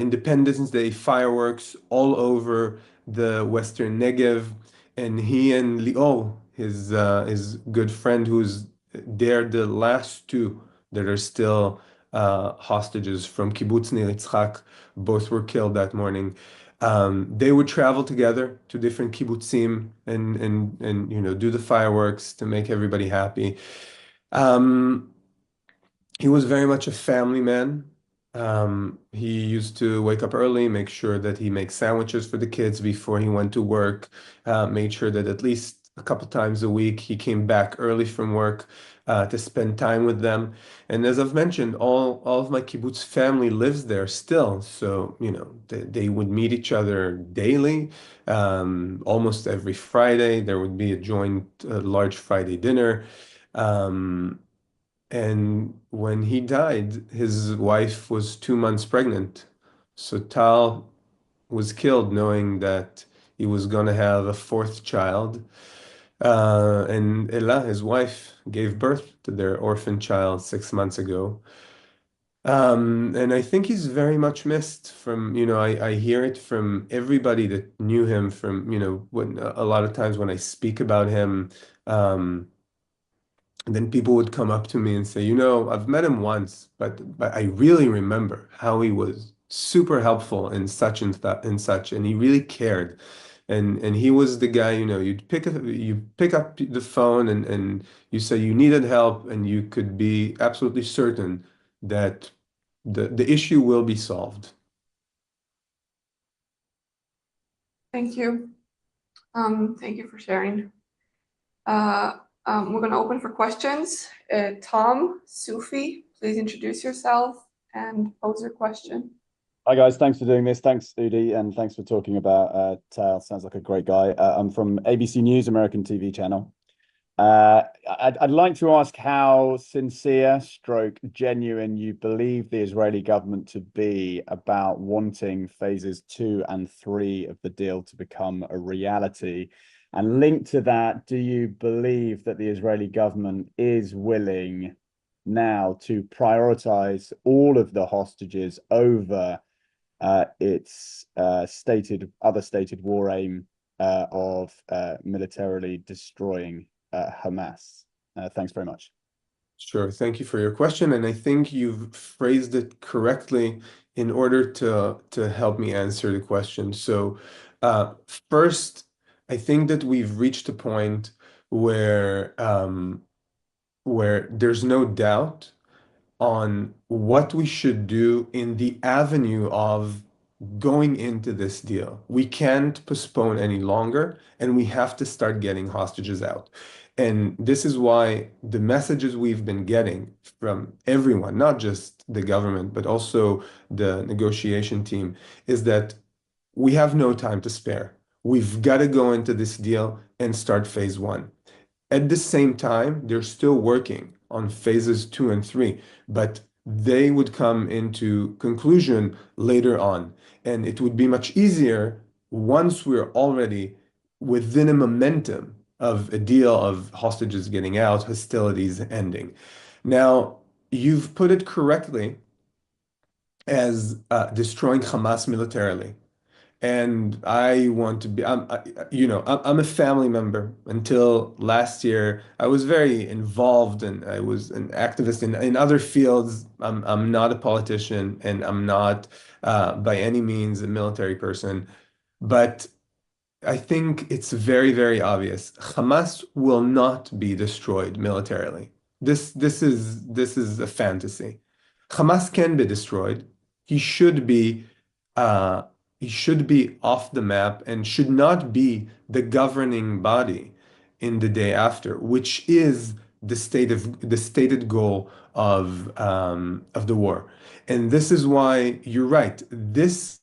Independence Day fireworks all over the Western Negev, and he and Lior, his good friend, who's they're the last two that are still hostages from Kibbutz Nir Yitzchak. Both were killed that morning. They would travel together to different kibbutzim and do the fireworks to make everybody happy. Um, he was very much a family man. He used to wake up early, make sure that he makes sandwiches for the kids before he went to work, made sure that at least a couple times a week he came back early from work to spend time with them. And as I've mentioned, all of my kibbutz family lives there still. So, they would meet each other daily. Almost every Friday, there would be a joint large Friday dinner. Um, and when he died, his wife was 2 months pregnant. So Tal was killed knowing that he was going to have a fourth child. And Ella, his wife, gave birth to their orphan child 6 months ago. And I think he's very much missed from, I hear it from everybody that knew him from, when a lot of times when I speak about him, um, and then people would come up to me and say, I've met him once, but I really remember how he was super helpful in such and that and such, and he really cared. And he was the guy, you pick up the phone and you say you needed help, and you could be absolutely certain that the issue will be solved. Thank you. Thank you for sharing. We're going to open for questions. Tom, Sufi, please introduce yourself and pose your question. Hi guys, thanks for doing this. Thanks, Udi, and thanks for talking about Tal. Sounds like a great guy. I'm from ABC News, American TV channel. I'd like to ask how sincere stroke genuine you believe the Israeli government to be about wanting phases 2 and 3 of the deal to become a reality. And linked to that, do you believe that the Israeli government is willing now to prioritize all of the hostages over its stated war aim of militarily destroying Hamas? Thanks very much. Sure. Thank you for your question. And I think you've phrased it correctly in order to help me answer the question. So, first, I think that we've reached a point where there's no doubt on what we should do in the avenue of going into this deal. We can't postpone any longer, and we have to start getting hostages out. And this is why the messages we've been getting from everyone, not just the government, but also the negotiation team, is that we have no time to spare. We've got to go into this deal and start phase one. At the same time, they're still working on phases 2 and 3, but they would come into conclusion later on. And it would be much easier once we're already within a momentum of a deal of hostages getting out, hostilities ending. Now, you've put it correctly as destroying Hamas militarily. And I want to be, I'm a family member. Until last year, I was very involved and I was an activist in other fields. I'm not a politician and I'm not by any means a military person. But I think it's very, very obvious. Hamas will not be destroyed militarily. This is a fantasy. Hamas can be destroyed. He should be uh, he should be off the map and should not be the governing body in the day after, which is the stated goal of the war. And this is why you're right. This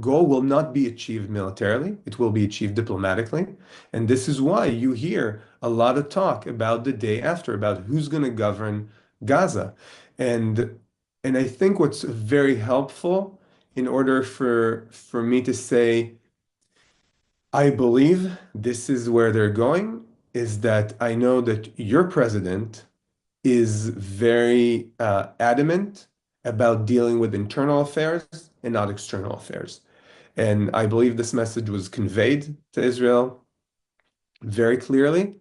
goal will not be achieved militarily. It will be achieved diplomatically. And this is why you hear a lot of talk about the day after, about who's going to govern Gaza. And and I think what's very helpful in order for me to say, I believe this is where they're going, is that I know that your president is very adamant about dealing with internal affairs and not external affairs. And I believe this message was conveyed to Israel very clearly.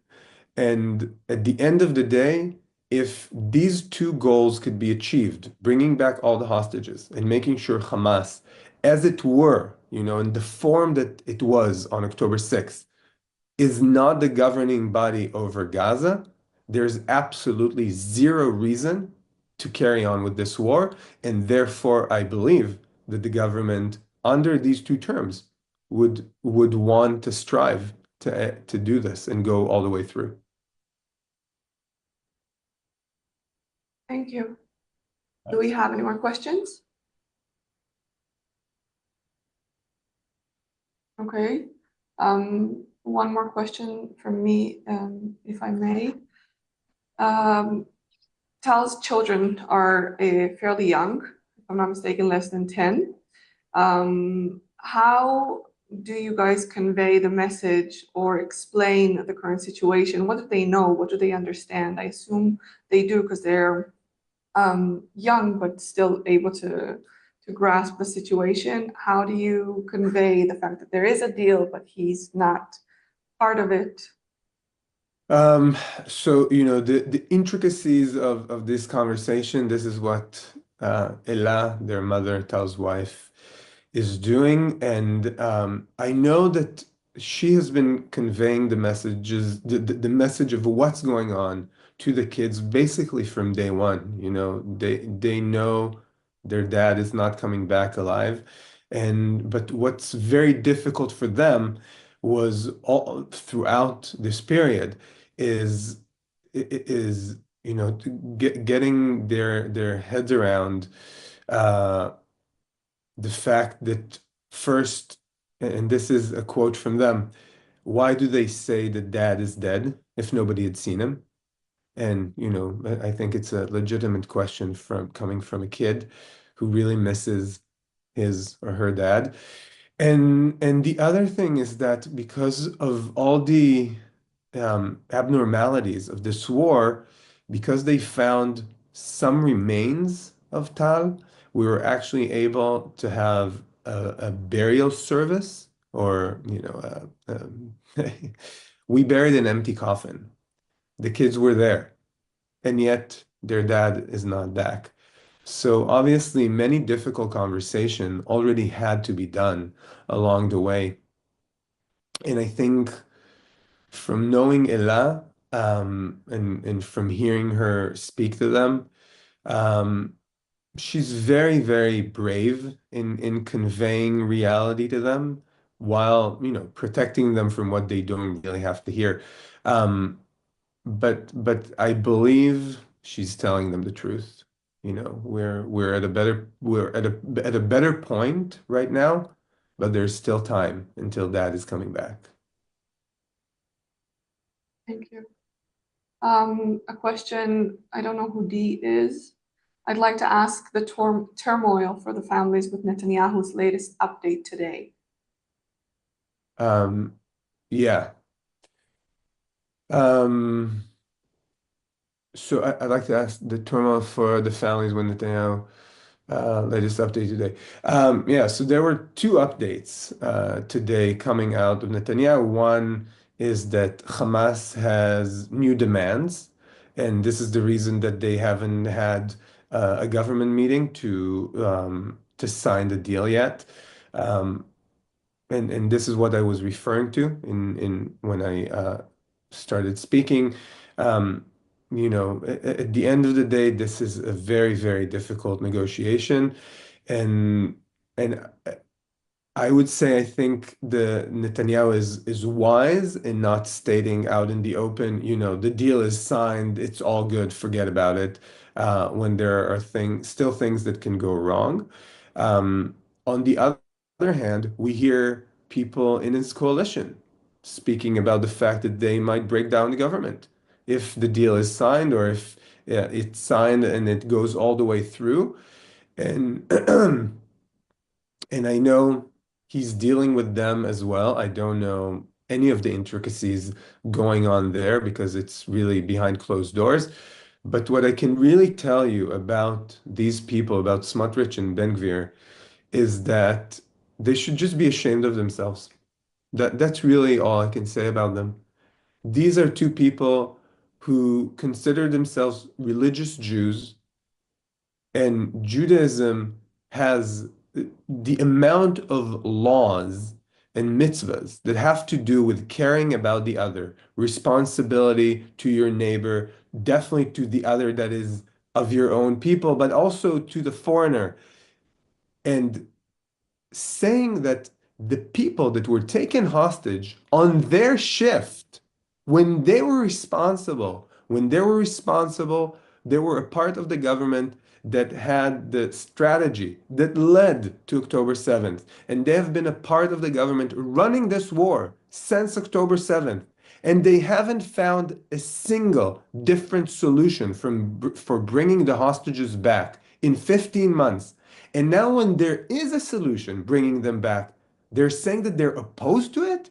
And at the end of the day, if these two goals could be achieved, bringing back all the hostages and making sure Hamas, as it were, in the form that it was on October 6th, is not the governing body over Gaza, there's absolutely zero reason to carry on with this war. And therefore, I believe that the government, under these two terms, would want to strive to do this and go all the way through. Thank you. Do we have any more questions? Okay. One more question from me, if I may. Tal's children are fairly young, if I'm not mistaken, less than 10. How do you guys convey the message or explain the current situation? What do they know? What do they understand? I assume they do because they're young, but still able to grasp the situation. How do you convey the fact that there is a deal, but he's not part of it? So, the intricacies of this conversation, this is what Ella, their mother, Tal's wife, is doing. And I know that she has been conveying the messages, the message of what's going on to the kids basically from day one. They know their dad is not coming back alive. But what's very difficult for them was all throughout this period is is getting their heads around uh, the fact that first, and this is a quote from them, why do they say that dad is dead if nobody had seen him? And I think it's a legitimate question from coming from a kid who really misses his or her dad. And the other thing is that because of all the abnormalities of this war, because they found some remains of Tal, we were actually able to have a burial service, or we buried an empty coffin. The kids were there, and yet their dad is not back. So obviously, many difficult conversation already had to be done along the way. And I think from knowing Ella, and from hearing her speak to them, um, she's very, very brave in conveying reality to them while, protecting them from what they don't really have to hear. Um, but I believe she's telling them the truth. We're at a better point right now, but there's still time until dad is coming back. Thank you. A question, I don't know who D is. I'd like to ask the turmoil for the families with Netanyahu's latest update today. Um, yeah. Um, so I'd like to ask the turmoil for the families when Netanyahu latest update today. Yeah, so there were two updates today coming out of Netanyahu. One is that Hamas has new demands, and this is the reason that they haven't had a government meeting to sign the deal yet. Um, and this is what I was referring to in when I started speaking. Um, at the end of the day, this is a very, very difficult negotiation, and and I would say I think the Netanyahu is wise in not stating out in the open, the deal is signed, it's all good, forget about it, when there are still things that can go wrong. On the other hand, we hear people in his coalition speaking about the fact that they might break down the government if the deal is signed, or if it's signed and it goes all the way through. And and I know he's dealing with them as well. I don't know any of the intricacies going on there because it's really behind closed doors. But what I can really tell you about these people, about Smotrich and Ben Gvir, is that they should just be ashamed of themselves. That's really all I can say about them. These are two people who consider themselves religious Jews, and Judaism has the amount of laws and mitzvahs that have to do with caring about the other, responsibility to your neighbor, definitely to the other that is of your own people, but also to the foreigner. And saying that the people that were taken hostage on their shift, they were a part of the government that had the strategy that led to October 7th. And they have been a part of the government running this war since October 7th. And they haven't found a single different solution for bringing the hostages back in 15 months. And now, when there is a solution bringing them back, they're saying that they're opposed to it.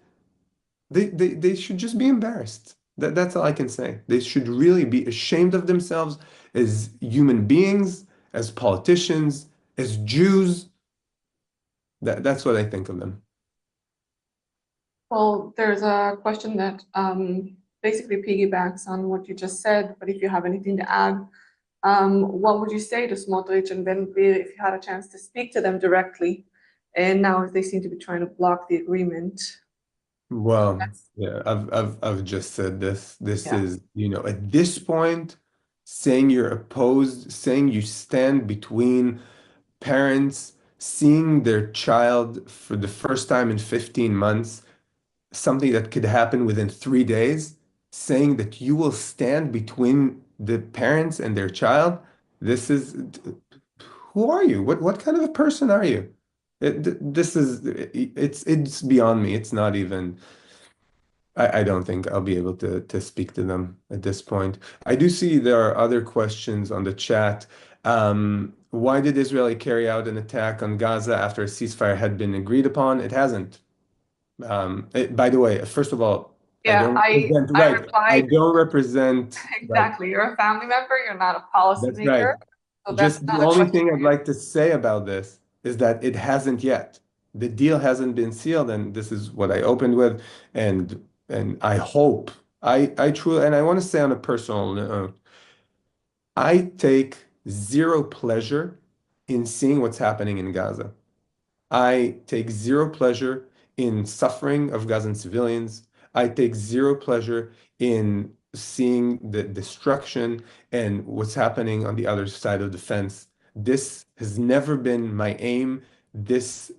They should just be embarrassed. That's all I can say. They should really be ashamed of themselves as human beings, as politicians, as Jews. That's what I think of them. Well, there's a question that basically piggybacks on what you just said, but if you have anything to add, what would you say to Smotrich and Ben Gvir if you had a chance to speak to them directly? And now they seem to be trying to block the agreement. Well, That's, yeah, I've just said this. This yeah. is, at this point, saying you're opposed, saying you stand between parents seeing their child for the first time in 15 months, something that could happen within 3 days, saying that you will stand between the parents and their child, this is, who are you? What kind of a person are you? This is, it's beyond me. It's not even, I don't think I'll be able to speak to them at this point. I do see there are other questions on the chat. Why did Israel carry out an attack on Gaza after a ceasefire had been agreed upon? It hasn't. By the way, first of all, I Yeah, don't represent, I right. I replied don't represent, right. exactly. You're a family member, you're not a That's right. policymaker. So that's Just the not a only question thing for I'd you. like to say about this is that it hasn't yet. The deal hasn't been sealed, and this is what I opened with. And I hope, I truly, and I want to say on a personal note, I take zero pleasure in seeing what's happening in Gaza. I take zero pleasure in suffering of Gazan civilians. I take zero pleasure in seeing the destruction and what's happening on the other side of the fence. This has never been my aim. This,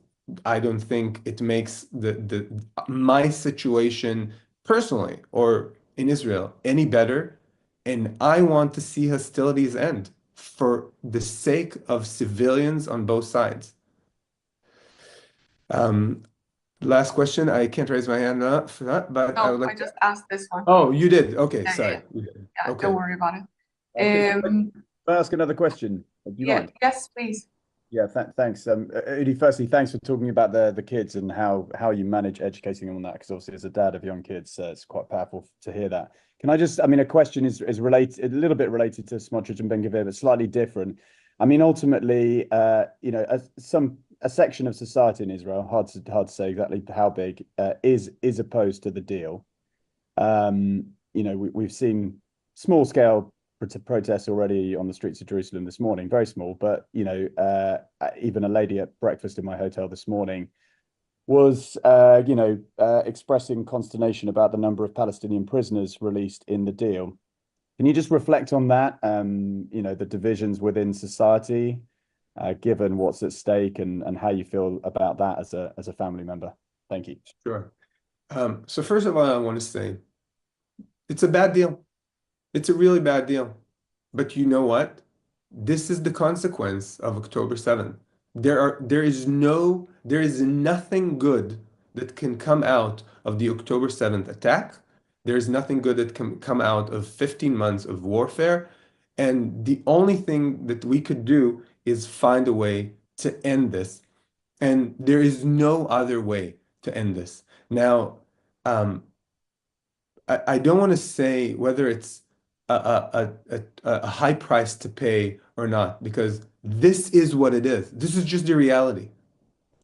I don't think it makes the my situation personally or in Israel any better. And I want to see hostilities end for the sake of civilians on both sides. Um, Last question. I can't raise my hand for that, but I No, would like I to. just asked this one. Oh, you did. Okay, Yeah, yeah, sorry. yeah. You did. Yeah, don't Okay. worry about Can it. I ask another question? Do you Yeah, mind? yes, please. Yeah, thanks. Udi, firstly, thanks for talking about the kids and how you manage educating them on that, because obviously as a dad of young kids, it's quite powerful to hear that. Can I just, I mean, a question is related, a little bit related to Smotrich and Ben Gvir, but slightly different. I mean, ultimately, a section of society in Israel, hard to say exactly how big, is opposed to the deal. We've seen small scale protests already on the streets of Jerusalem this morning, very small, but even a lady at breakfast in my hotel this morning was expressing consternation about the number of Palestinian prisoners released in the deal. Can you just reflect on that? The divisions within society, given what's at stake, and how you feel about that as a family member. Thank you. Sure. So first of all, I want to say it's a bad deal. It's a really bad deal. But you know what? This is the consequence of October 7th. There is nothing good that can come out of the October 7th attack. There is nothing good that can come out of 15 months of warfare. And the only thing that we could do is find a way to end this. And there is no other way to end this. Now, um, I don't want to say whether it's a high price to pay or not, because this is what it is. This is just the reality.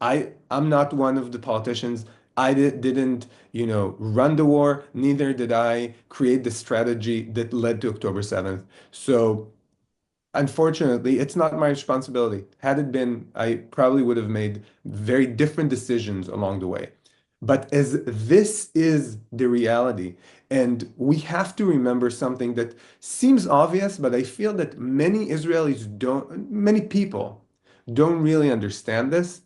I'm not one of the politicians. Didn't, run the war. Neither did I create the strategy that led to October 7th. So unfortunately, it's not my responsibility. Had it been, I probably would have made very different decisions along the way. But as this is the reality, and we have to remember something that seems obvious, but I feel that many people don't really understand this.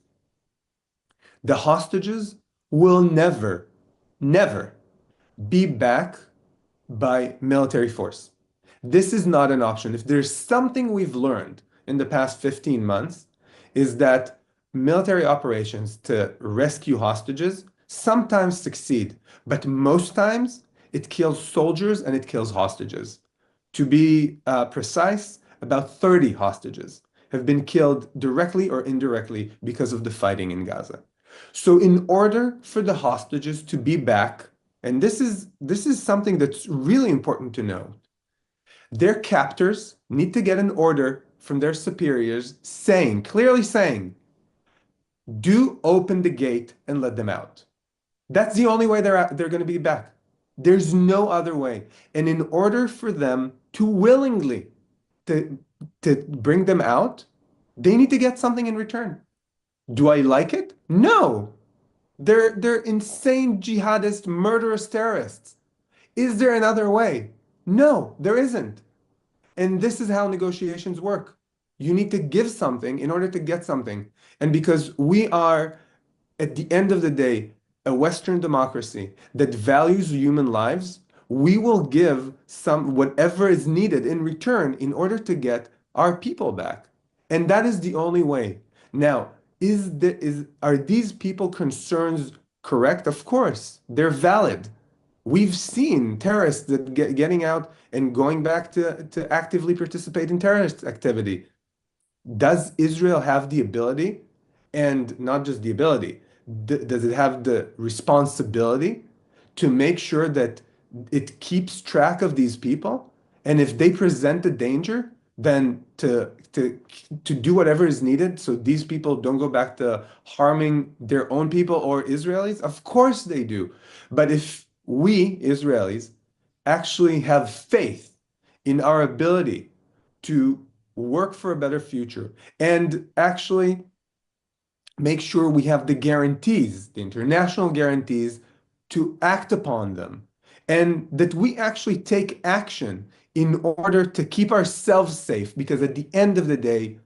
The hostages will never, never be back by military force. This is not an option. If there's something we've learned in the past 15 months, is that military operations to rescue hostages sometimes succeed, but most times it kills soldiers and it kills hostages. To be precise, about 30 hostages have been killed directly or indirectly because of the fighting in Gaza. So in order for the hostages to be back, and this is something that's really important to know, their captors need to get an order from their superiors clearly saying, do open the gate and let them out. That's the only way they're going to be back. There's no other way. And in order for them to willingly to, to bring them out, they need to get something in return. Do I like it? No. They're insane jihadist, murderous terrorists. Is there another way? No, there isn't. And this is how negotiations work. You need to give something in order to get something. And because we are, at the end of the day, a Western democracy that values human lives, we will give whatever is needed in return in order to get our people back. And that is the only way. Now, are these people concerns correct? Of course, they're valid. We've seen terrorists that getting out and going back to actively participate in terrorist activity. Does Israel have the ability, and not just the ability, does it have the responsibility to make sure that it keeps track of these people? And if they present a danger, then to do whatever is needed so these people don't go back to harming their own people or Israelis? Of course they do. But if we, Israelis, actually have faith in our ability to work for a better future and actually make sure we have the guarantees, the international guarantees, to act upon them, and that we actually take action in order to keep ourselves safe, because at the end of the day,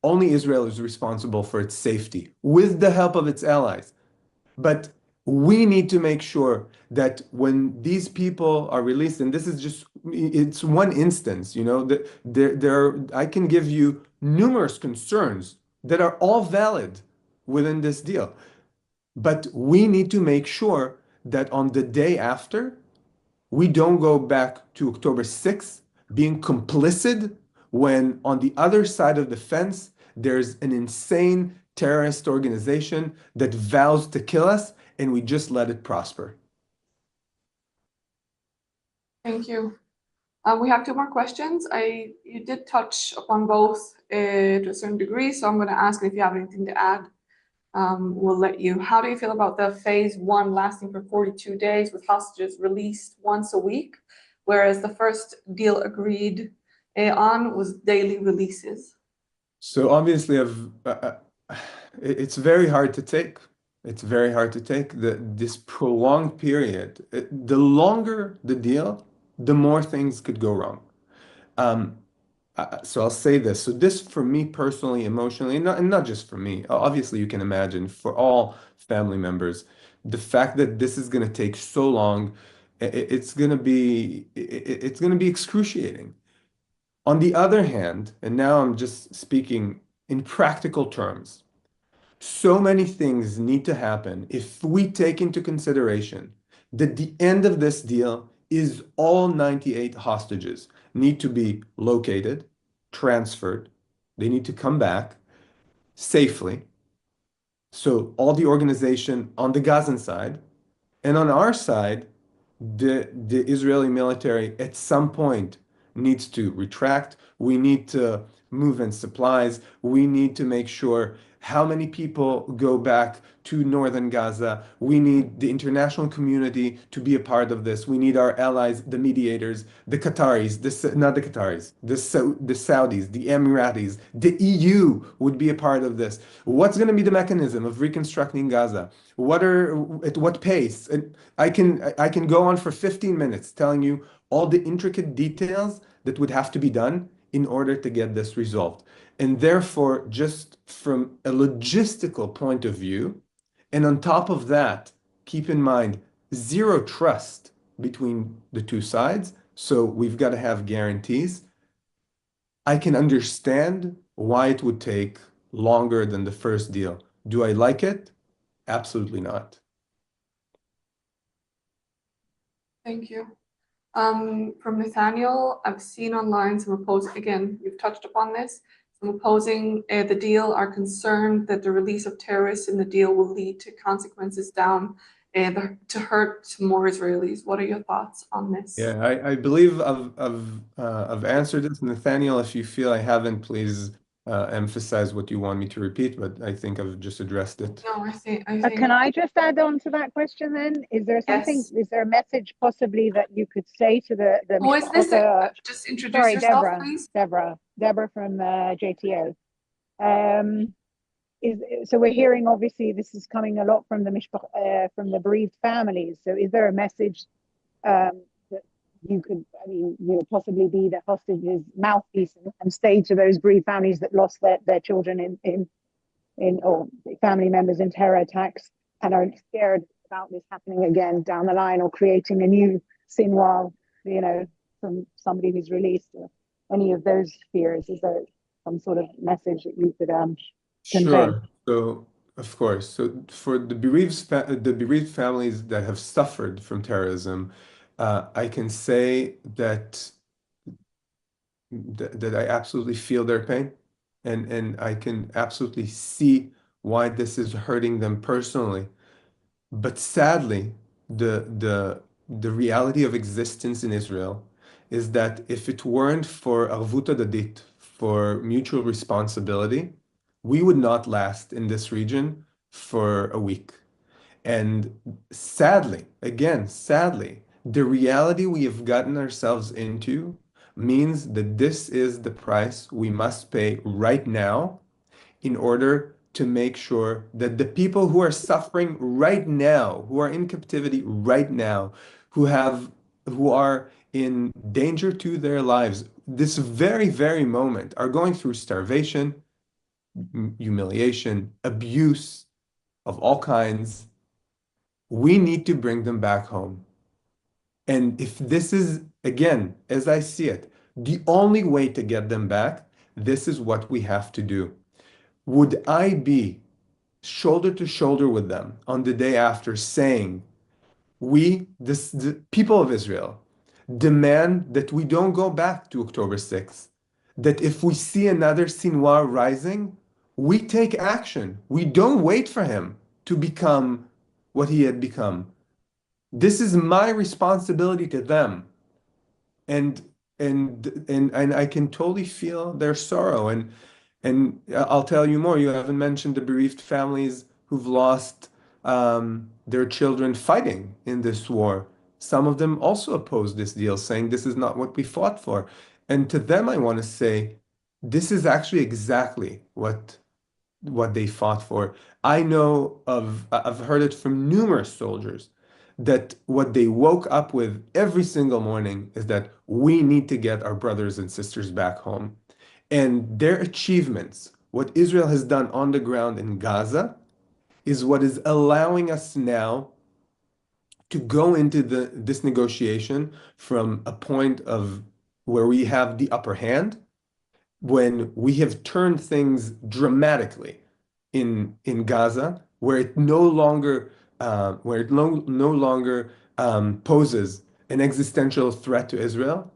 only Israel is responsible for its safety with the help of its allies. But we need to make sure that when these people are released, and it's one instance, that I can give you numerous concerns that are all valid within this deal. But we need to make sure that on the day after, we don't go back to October 6th being complicit when on the other side of the fence, there's an insane terrorist organization that vows to kill us, and we just let it prosper. Thank you. We have two more questions. You did touch upon both to a certain degree, so I'm going to ask if you have anything to add. We'll let you. How do you feel about the phase one lasting for 42 days with hostages released once a week, whereas the first deal agreed on was daily releases? So obviously, it's very hard to take. It's very hard to take this prolonged period. The longer the deal, the more things could go wrong. Um, so I'll say this. So this, for me personally, emotionally, and not just for me. Obviously, you can imagine for all family members, the fact that this is going to take so long, it's going to be excruciating. On the other hand, and now I'm just speaking in practical terms, so many things need to happen if we take into consideration that the end of this deal is all 98 hostages need to be located, transferred, they need to come back safely. So all the organization on the Gazan side, and on our side, the Israeli military at some point needs to retract. We need to move in supplies. We need to make sure how many people go back to northern Gaza. We need the international community to be a part of this. We need our allies, the mediators, the Qataris, not the Qataris, the Saudis, the Emiratis, the EU would be a part of this. What's going to be the mechanism of reconstructing Gaza? At what pace? And I can go on for 15 minutes telling you all the intricate details that would have to be done in order to get this resolved. And therefore, just from a logistical point of view, and on top of that, keep in mind zero trust between the two sides. So we've got to have guarantees. I can understand why it would take longer than the first deal. Do I like it? Absolutely not. Thank you. From Nathaniel, I've seen online some opposing, again, you've touched upon this, some opposing the deal are concerned that the release of terrorists in the deal will lead to consequences down to hurt more Israelis. What are your thoughts on this? Yeah, I believe I've answered this. Nathaniel, if you feel I haven't, please emphasize what you want me to repeat, but I think I've just addressed it. No, I Can think I just add on to that question then? Is there something, yes. is there a message possibly that you could say to the Who is this? mishpachot? Just introduce Sorry, yourself, Deborah. please. Deborah from JTO. So we're hearing, obviously this is coming a lot from from the bereaved families. So is there a message that you could, possibly be the hostage's mouthpiece and say to those bereaved families that lost their children or family members in terror attacks and are scared about this happening again down the line, or creating a new Sinwar, from somebody who's released, or any of those fears? Is there some sort of message that you could convey? Sure. So, of course. So, for the bereaved families that have suffered from terrorism, I can say that I absolutely feel their pain, and I can absolutely see why this is hurting them personally. But sadly, the reality of existence in Israel is that if it weren't for arvut adadit, for mutual responsibility, we would not last in this region for a week. And sadly, again, sadly, the reality we have gotten ourselves into means that this is the price we must pay right now in order to make sure that the people who are suffering right now, who are in captivity right now, who are in danger to their lives, this very, very moment, are going through starvation, humiliation, abuse of all kinds. We need to bring them back home. And if this is, again, as I see it, the only way to get them back, this is what we have to do. Would I be shoulder to shoulder with them on the day after saying, the people of Israel, demand that we don't go back to October 6th, that if we see another Sinwar rising, we take action. We don't wait for him to become what he had become. This is my responsibility to them. And and I can totally feel their sorrow. And I'll tell you more. You haven't mentioned the bereaved families who've lost their children fighting in this war. Some of them also opposed this deal, saying this is not what we fought for. And to them, I want to say, this is actually exactly what they fought for. I've heard it from numerous soldiers that what they woke up with every single morning is that we need to get our brothers and sisters back home. And their achievements, what Israel has done on the ground in Gaza, is what is allowing us now to go into this negotiation from a point of where we have the upper hand, when we have turned things dramatically in Gaza, where it no longer no longer poses an existential threat to Israel,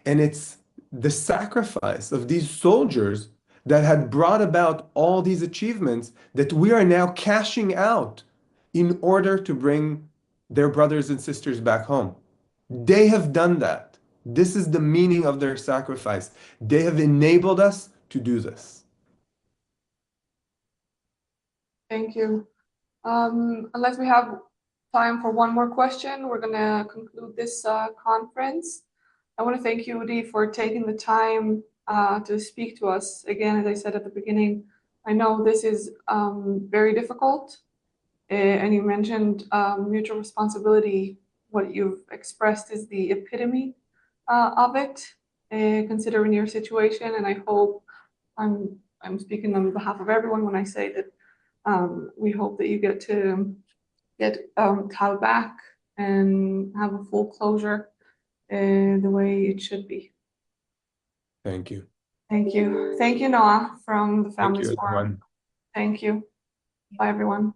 and it's the sacrifice of these soldiers that had brought about all these achievements that we are now cashing out in order to bring their brothers and sisters back home. They have done that. This is the meaning of their sacrifice. They have enabled us to do this. Thank you. Unless we have time for one more question, we're gonna conclude this conference. I want to thank you, Udi, for taking the time to speak to us. Again, as I said at the beginning, I know this is very difficult, and you mentioned mutual responsibility. What you've expressed is the epitome of it, considering your situation. And I hope I'm speaking on behalf of everyone when I say that we hope that you get to get Tal back and have a full closure the way it should be. Thank you. Thank you. Thank you, Noah, from the Thank Families you, Forum. everyone. Thank you. Bye, everyone.